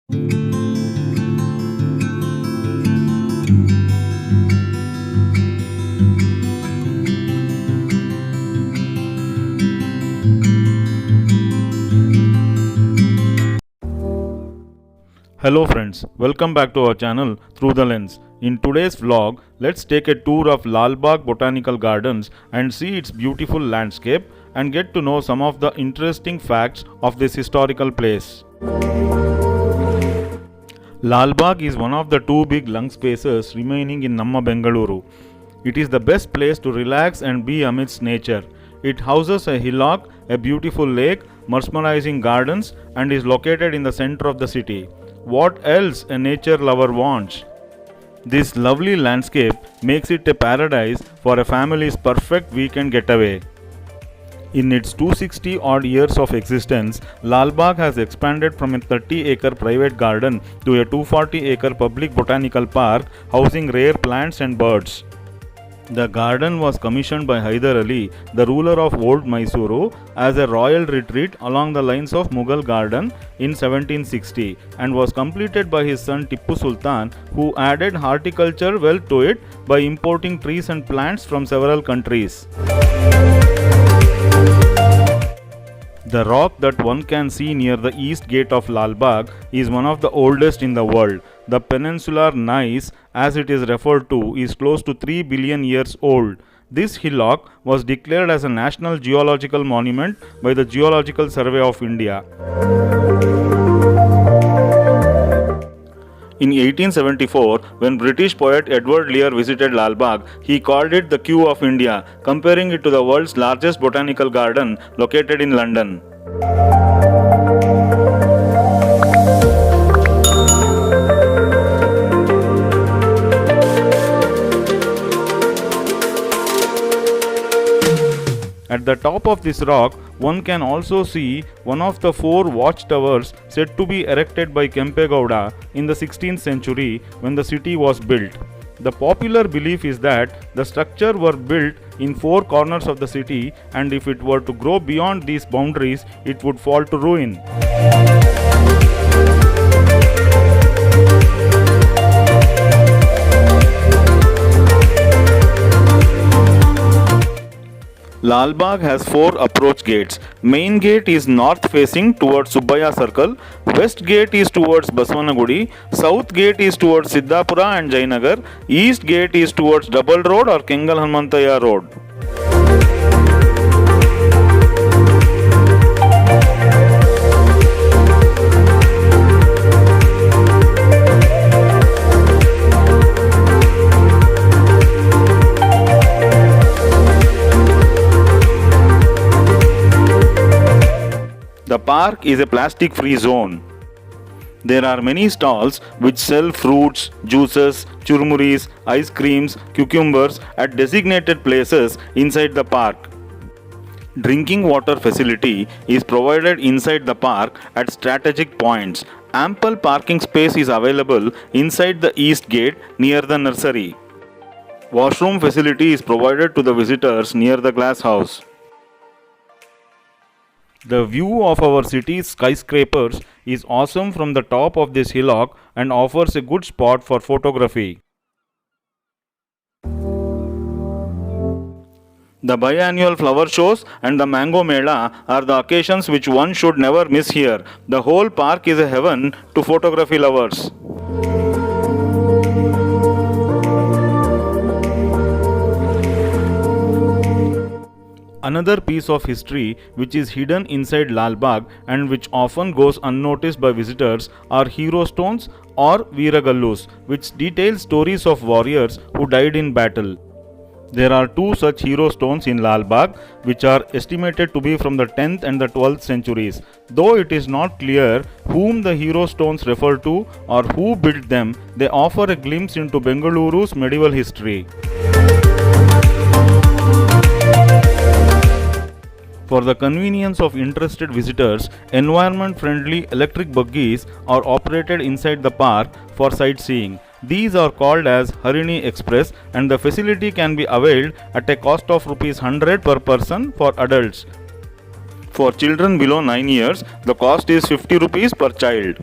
Hello friends, welcome back to our channel Through the Lens. In today's vlog, let's take a tour of Lal Bagh Botanical Gardens and see its beautiful landscape and get to know some of the interesting facts of this historical place. Lal Bagh is one of the two big lung spaces remaining in Namma Bengaluru. It is the best place to relax and be amidst nature. It houses a hillock, a beautiful lake, mesmerizing gardens, and is located in the center of the city. What else a nature lover wants? This lovely landscape makes it a paradise for a family's perfect weekend getaway. In its 260 odd years of existence, Lal Bagh has expanded from a 30-acre private garden to a 240-acre public botanical park housing rare plants and birds. The garden was commissioned by Hyder Ali, the ruler of Old Mysuru, as a royal retreat along the lines of Mughal garden in 1760 and was completed by his son Tippu Sultan, who added horticulture wealth to it by importing trees and plants from several countries. The rock that one can see near the east gate of Lal Bagh is one of the oldest in the world. The peninsular gneiss, as it is referred to, is close to 3 billion years old. This hillock was declared as a National Geological Monument by the Geological Survey of India. In 1874, when British poet Edward Lear visited Lal Bagh, he called it the Kew of India, comparing it to the world's largest botanical garden located in London. At the top of this rock, one can also see one of the 4 watchtowers said to be erected by Kempe Gowda in the 16th century when the city was built. The popular belief is that the structure were built in 4 corners of the city, and if it were to grow beyond these boundaries, it would fall to ruin. Lal Bagh has 4 approach gates. Main gate is north facing towards Subbaya Circle, west gate is towards Baswanagudi, south gate is towards Siddhapura and Jainagar, east gate is towards Double Road or Kengal Hanmantaya Road. The park is a plastic-free zone. There are many stalls which sell fruits, juices, churmuris, ice creams, cucumbers at designated places inside the park. Drinking water facility is provided inside the park at strategic points. Ample parking space is available inside the east gate near the nursery. Washroom facility is provided to the visitors near the glass house. The view of our city's skyscrapers is awesome from the top of this hillock and offers a good spot for photography. The biannual flower shows and the Mango Mela are the occasions which one should never miss here. The whole park is a heaven to photography lovers. Another piece of history which is hidden inside Lal Bagh and which often goes unnoticed by visitors are hero stones or Veeragallus, which detail stories of warriors who died in battle. There are 2 such hero stones in Lal Bagh which are estimated to be from the 10th and the 12th centuries. Though it is not clear whom the hero stones refer to or who built them, they offer a glimpse into Bengaluru's medieval history. For the convenience of interested visitors, environment-friendly electric buggies are operated inside the park for sightseeing. These are called as Harini Express and the facility can be availed at a cost of ₹100 per person for adults. For children below 9 years, the cost is ₹50 per child.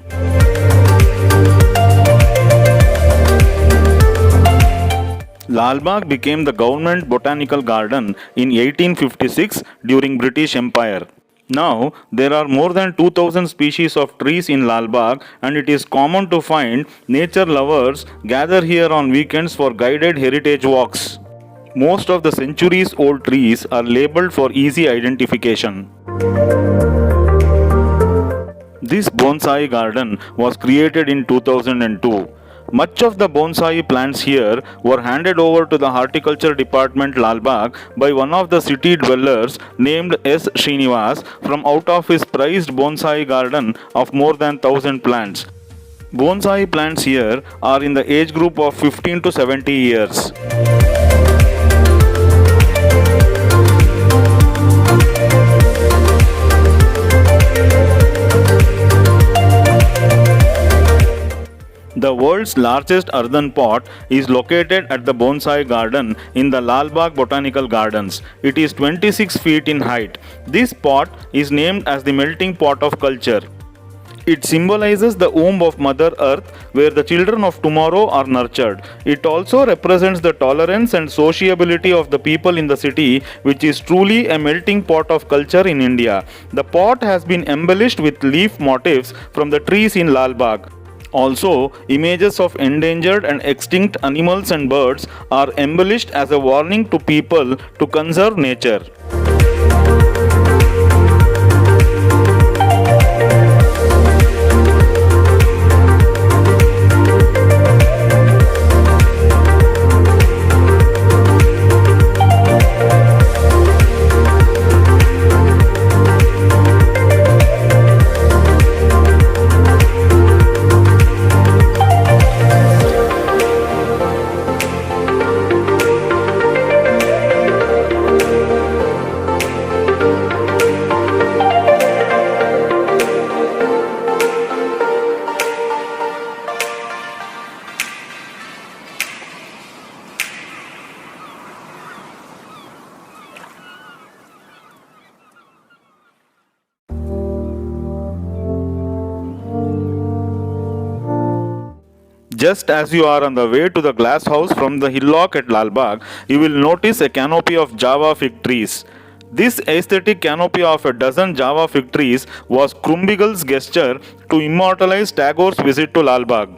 Lal Bagh became the government botanical garden in 1856 during British Empire. Now, there are more than 2000 species of trees in Lal Bagh, and it is common to find nature lovers gather here on weekends for guided heritage walks. Most of the centuries old trees are labeled for easy identification. This bonsai garden was created in 2002. Much of the bonsai plants here were handed over to the horticulture department Lal Bagh by one of the city dwellers named S. Srinivas from out of his prized bonsai garden of more than 1000 plants. Bonsai plants here are in the age group of 15 to 70 years. The world's largest earthen pot is located at the Bonsai Garden in the Lal Bagh Botanical Gardens. It is 26 feet in height. This pot is named as the melting pot of culture. It symbolizes the womb of Mother Earth where the children of tomorrow are nurtured. It also represents the tolerance and sociability of the people in the city, which is truly a melting pot of culture in India. The pot has been embellished with leaf motifs from the trees in Lal Bagh. Also, images of endangered and extinct animals and birds are embellished as a warning to people to conserve nature. Just as you are on the way to the glass house from the hillock at Lal Bagh, you will notice a canopy of Java fig trees. This aesthetic canopy of a dozen Java fig trees was Krumbigel's gesture to immortalize Tagore's visit to Lal Bagh.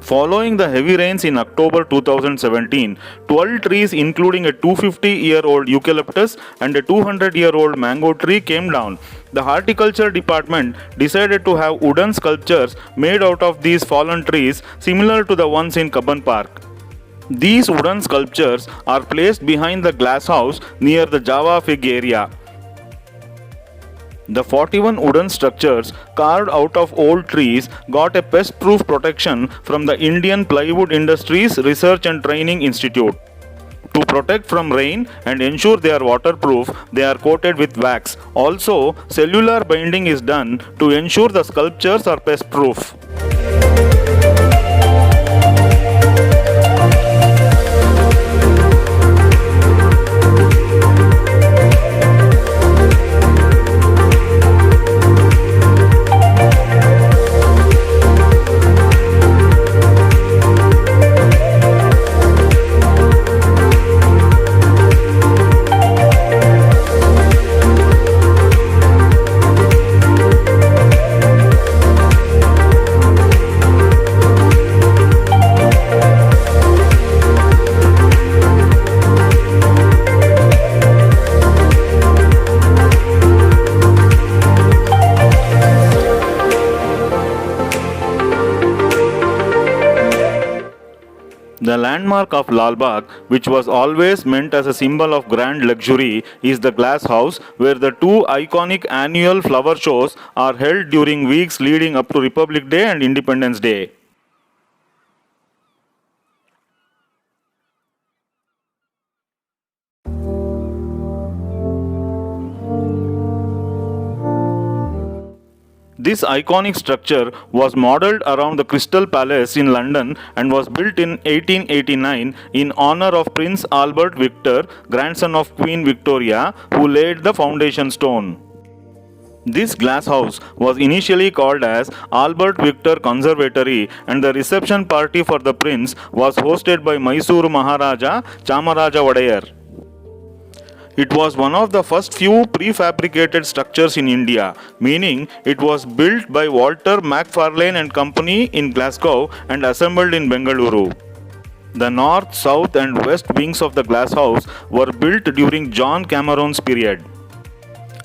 Following the heavy rains in October 2017, 12 trees including a 250-year-old eucalyptus and a 200-year-old mango tree came down. The horticulture department decided to have wooden sculptures made out of these fallen trees similar to the ones in Kabban Park. These wooden sculptures are placed behind the glass house near the Java fig area. The 41 wooden structures carved out of old trees got a pest-proof protection from the Indian Plywood Industries Research and Training Institute. To protect from rain and ensure they are waterproof, they are coated with wax. Also, cellular binding is done to ensure the sculptures are pest-proof. landmark of Lal Bagh, which was always meant as a symbol of grand luxury, is the Glass House, where the two iconic annual flower shows are held during weeks leading up to Republic Day and Independence Day. This iconic structure was modelled around the Crystal Palace in London and was built in 1889 in honour of Prince Albert Victor, grandson of Queen Victoria, who laid the foundation stone. This glass house was initially called as Albert Victor Conservatory, and the reception party for the prince was hosted by Mysuru Maharaja Chamaraja Wadayar. It was one of the first few prefabricated structures in India, meaning it was built by Walter Macfarlane and Company in Glasgow and assembled in Bengaluru. The north, south and west wings of the glass house were built during John Cameron's period.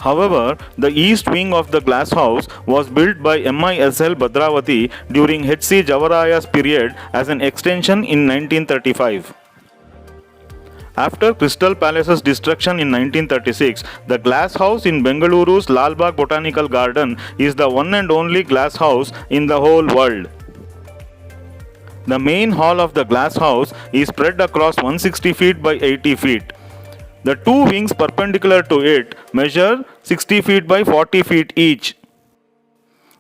However, the east wing of the glass house was built by MISL Bhadravati during H.C. Javaraya's period as an extension in 1935. After Crystal Palace's destruction in 1936, the glass house in Bengaluru's Lal Bagh Botanical Garden is the one and only glass house in the whole world. The main hall of the glass house is spread across 160 feet by 80 feet. The two wings perpendicular to it measure 60 feet by 40 feet each.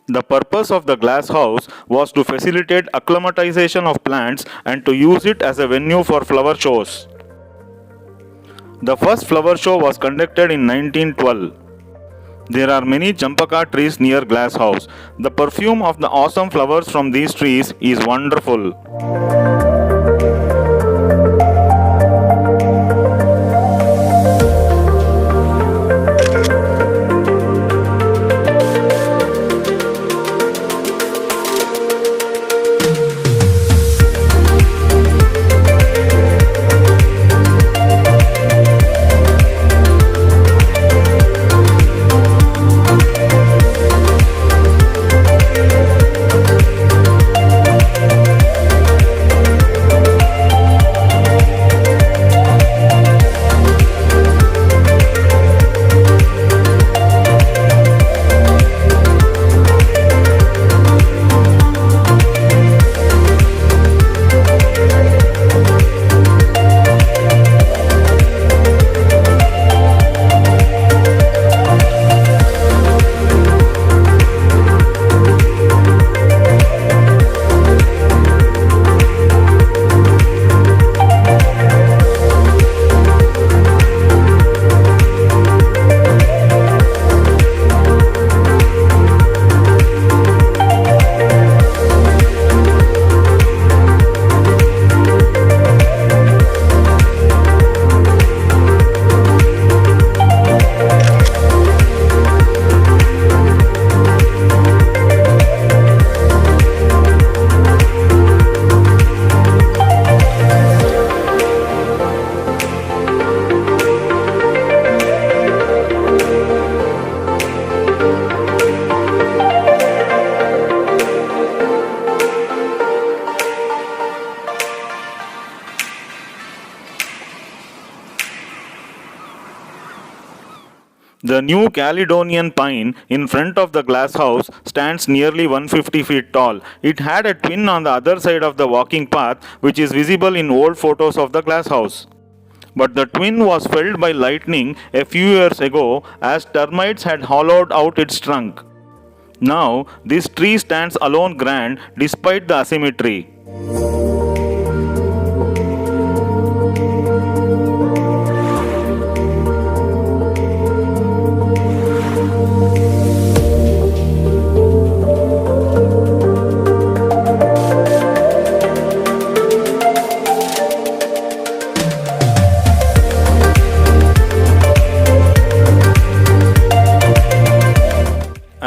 The purpose of the glass house was to facilitate acclimatization of plants and to use it as a venue for flower shows. The first flower show was conducted in 1912. There are many champaka trees near Glass House. The perfume of the awesome flowers from these trees is wonderful. The new Caledonian pine in front of the glass house stands nearly 150 feet tall. It had a twin on the other side of the walking path, which is visible in old photos of the glass house. But the twin was felled by lightning a few years ago as termites had hollowed out its trunk. Now, this tree stands alone grand despite the asymmetry.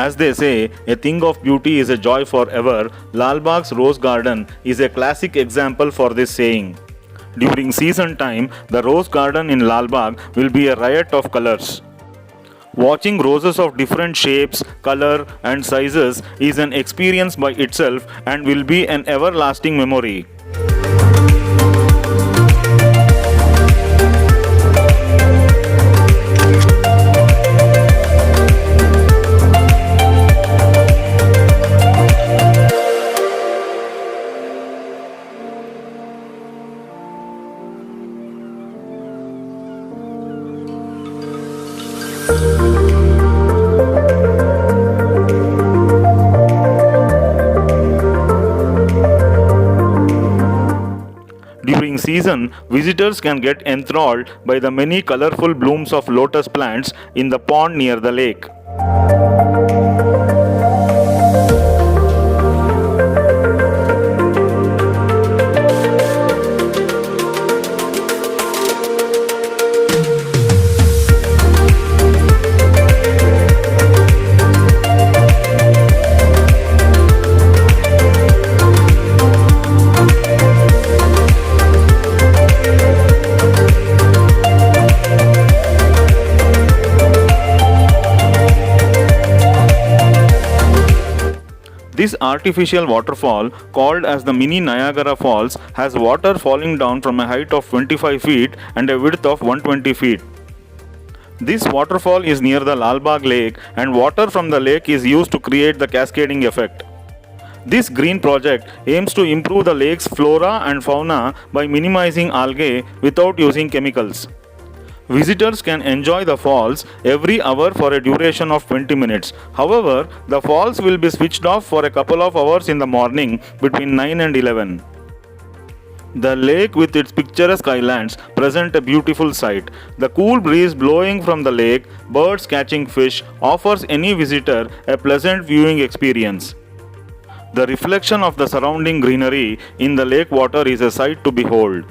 As they say, a thing of beauty is a joy forever, Lal Bagh's Rose Garden is a classic example for this saying. During season time, the Rose Garden in Lal Bagh will be a riot of colors. Watching roses of different shapes, color and sizes is an experience by itself and will be an everlasting memory. season, visitors can get enthralled by the many colorful blooms of lotus plants in the pond near the lake. This artificial waterfall, called as the mini Niagara Falls, has water falling down from a height of 25 feet and a width of 120 feet. This waterfall is near the Lalbagh Lake, and water from the lake is used to create the cascading effect. This green project aims to improve the lake's flora and fauna by minimizing algae without using chemicals. Visitors can enjoy the falls every hour for a duration of 20 minutes. However, the falls will be switched off for a couple of hours in the morning between 9 and 11. The lake with its picturesque islands present a beautiful sight. The cool breeze blowing from the lake, birds catching fish, offers any visitor a pleasant viewing experience. The reflection of the surrounding greenery in the lake water is a sight to behold.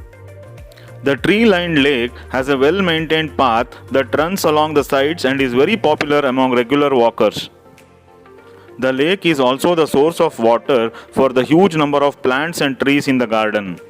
The tree-lined lake has a well-maintained path that runs along the sides and is very popular among regular walkers. The lake is also the source of water for the huge number of plants and trees in the garden.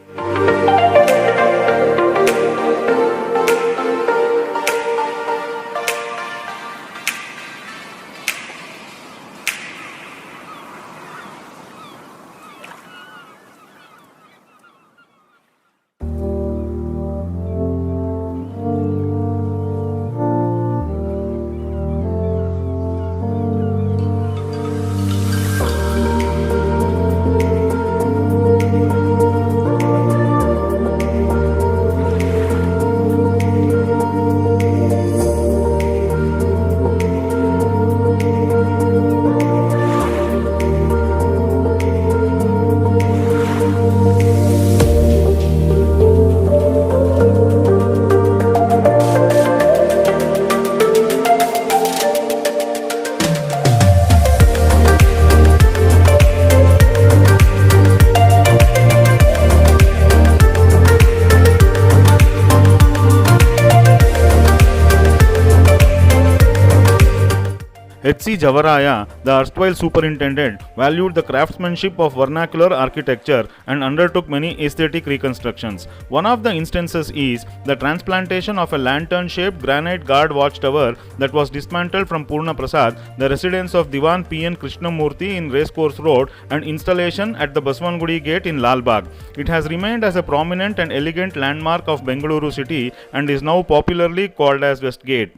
H.C. Javaraya, the erstwhile superintendent, valued the craftsmanship of vernacular architecture and undertook many aesthetic reconstructions. One of the instances is the transplantation of a lantern-shaped granite guard watchtower that was dismantled from Purna Prasad, the residence of Diwan P.N. Krishnamurthy in Racecourse Road, and installation at the Baswangudi Gate in Lalbagh. It has remained as a prominent and elegant landmark of Bengaluru city and is now popularly called as West Gate.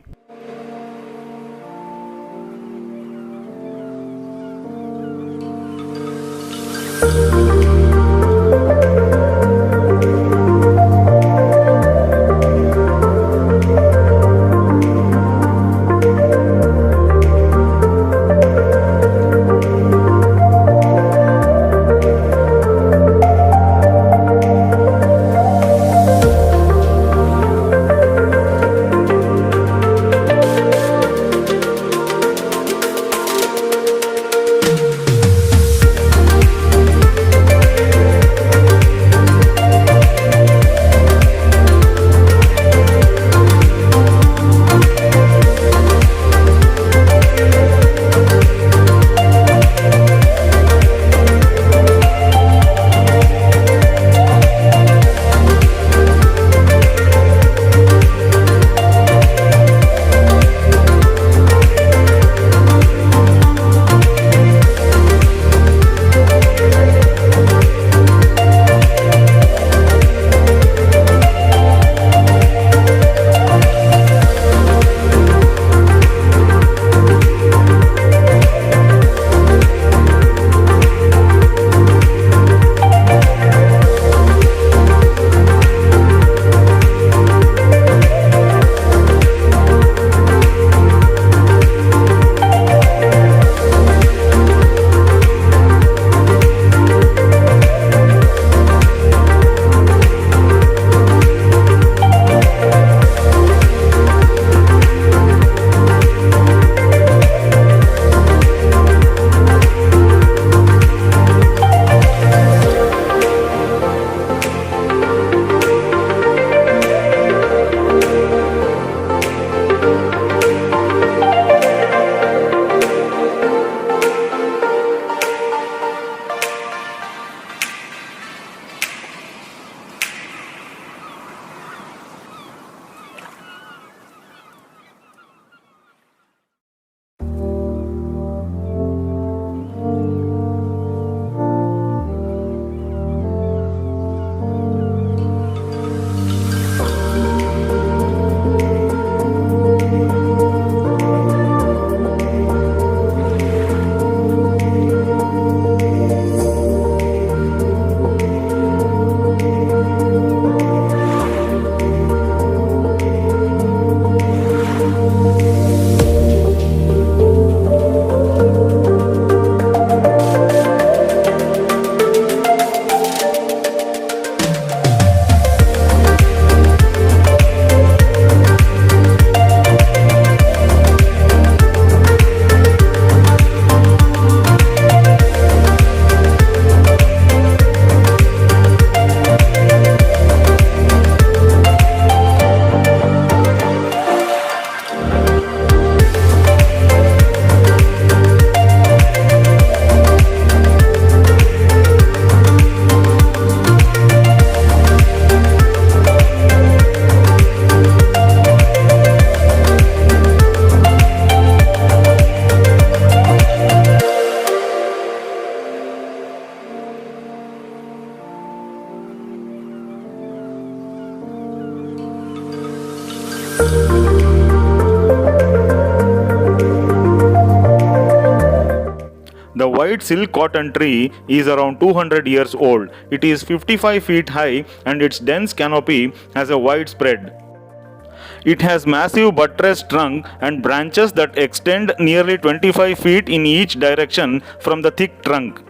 The white silk cotton tree is around 200 years old. It is 55 feet high and its dense canopy has a wide spread. It has massive buttressed trunk and branches that extend nearly 25 feet in each direction from the thick trunk.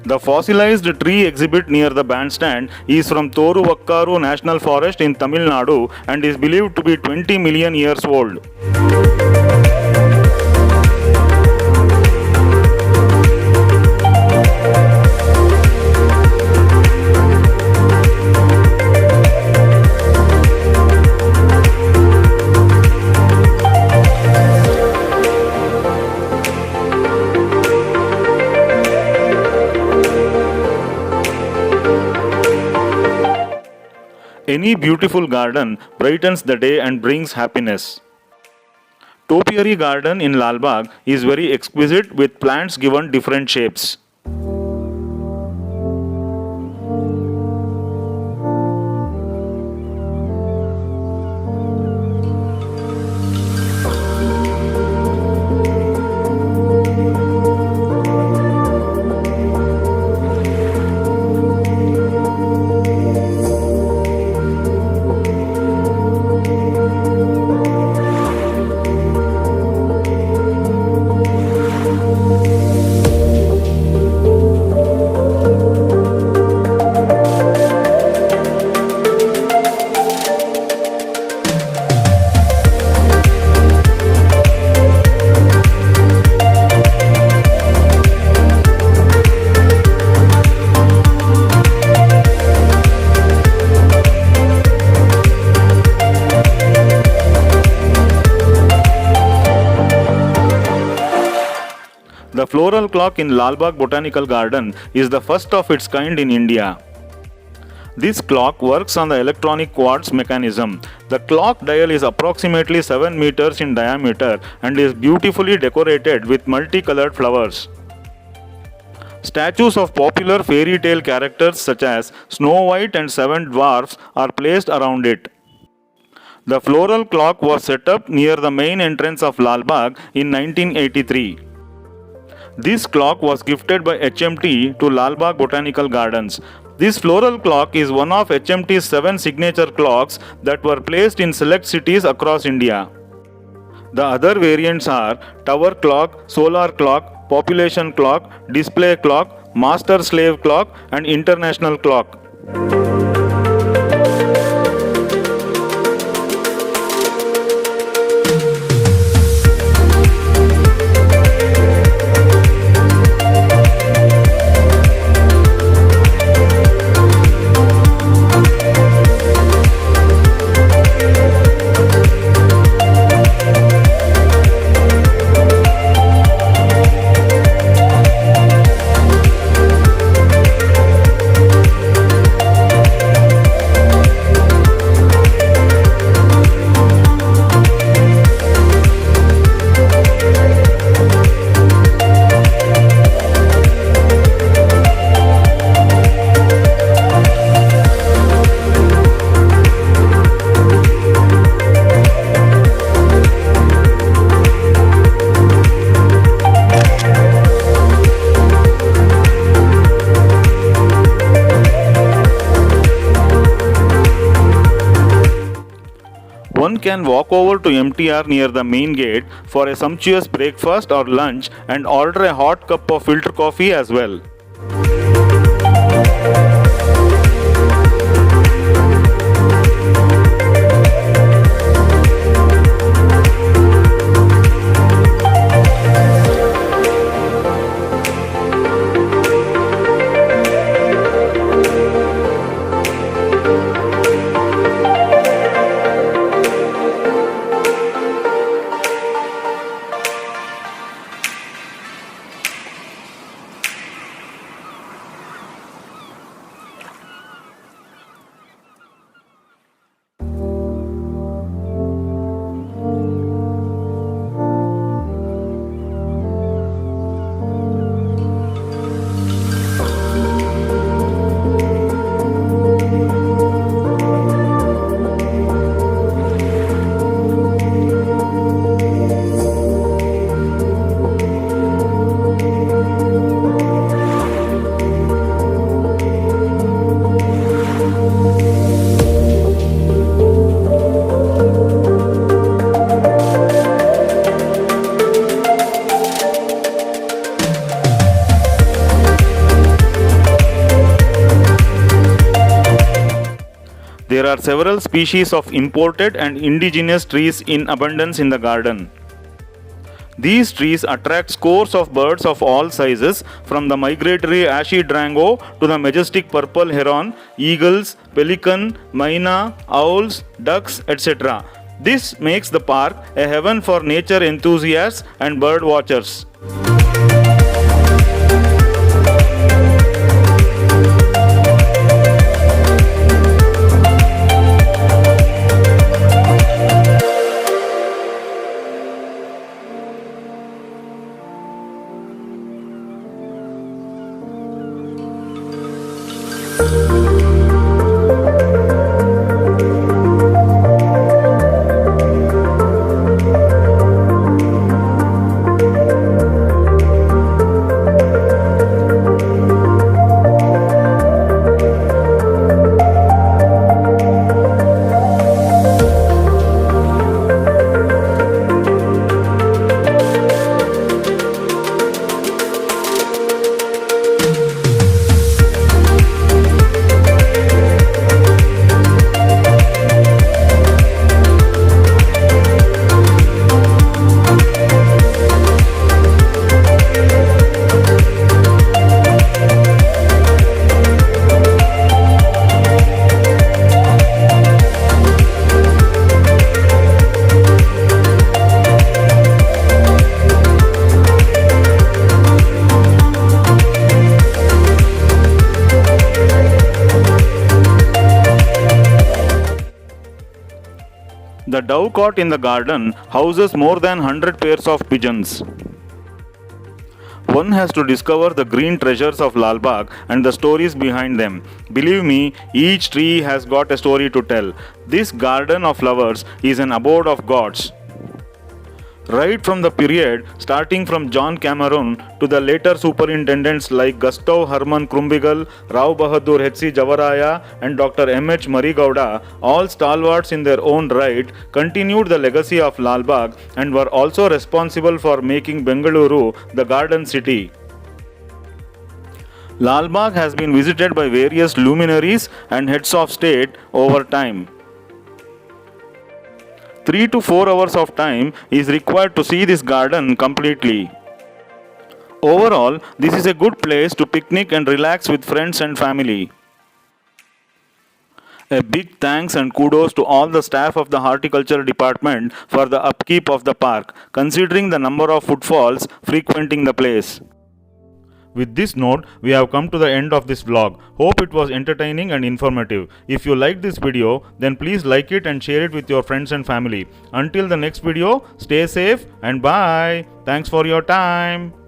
The fossilized tree exhibit near the bandstand is from Thoruvakkaru National Forest in Tamil Nadu and is believed to be 20 million years old. Any beautiful garden brightens the day and brings happiness. Topiary Garden in Lalbagh is very exquisite with plants given different shapes. The floral clock in Lalbagh Botanical Garden is the first of its kind in India. This clock works on the electronic quartz mechanism. The clock dial is approximately 7 meters in diameter and is beautifully decorated with multicolored flowers. Statues of popular fairy tale characters such as Snow White and Seven Dwarfs are placed around it. The floral clock was set up near the main entrance of Lalbagh in 1983. This clock was gifted by HMT to Lalbagh Botanical Gardens. This floral clock is one of HMT's 7 signature clocks that were placed in select cities across India. The other variants are tower clock, solar clock, population clock, display clock, master slave clock, and international clock. One can walk over to MTR near the main gate for a sumptuous breakfast or lunch and order a hot cup of filter coffee as well. There are several species of imported and indigenous trees in abundance in the garden. These trees attract scores of birds of all sizes, from the migratory ashy drango to the majestic purple heron, eagles, pelican, myna, owls, ducks, etc. This makes the park a heaven for nature enthusiasts and bird watchers. The dovecot in the garden houses more than 100 pairs of pigeons. One has to discover the green treasures of Lal Bagh and the stories behind them. Believe me, each tree has got a story to tell. This garden of flowers is an abode of gods. Right from the period starting from John Cameron to the later superintendents like Gustav Herman Krumbigal, Rao Bahadur H.C. Javaraya and Dr. M.H. Marigowda, all stalwarts in their own right, continued the legacy of Lal Bagh and were also responsible for making Bengaluru the garden city. Lal Bagh has been visited by various luminaries and heads of state over time. 3 to 4 hours of time is required to see this garden completely. Overall, this is a good place to picnic and relax with friends and family. A big thanks and kudos to all the staff of the horticulture department for the upkeep of the park, considering the number of footfalls frequenting the place. With this note, we have come to the end of this vlog. Hope it was entertaining and informative. If you liked this video, then please like it and share it with your friends and family. Until the next video, stay safe and bye. Thanks for your time.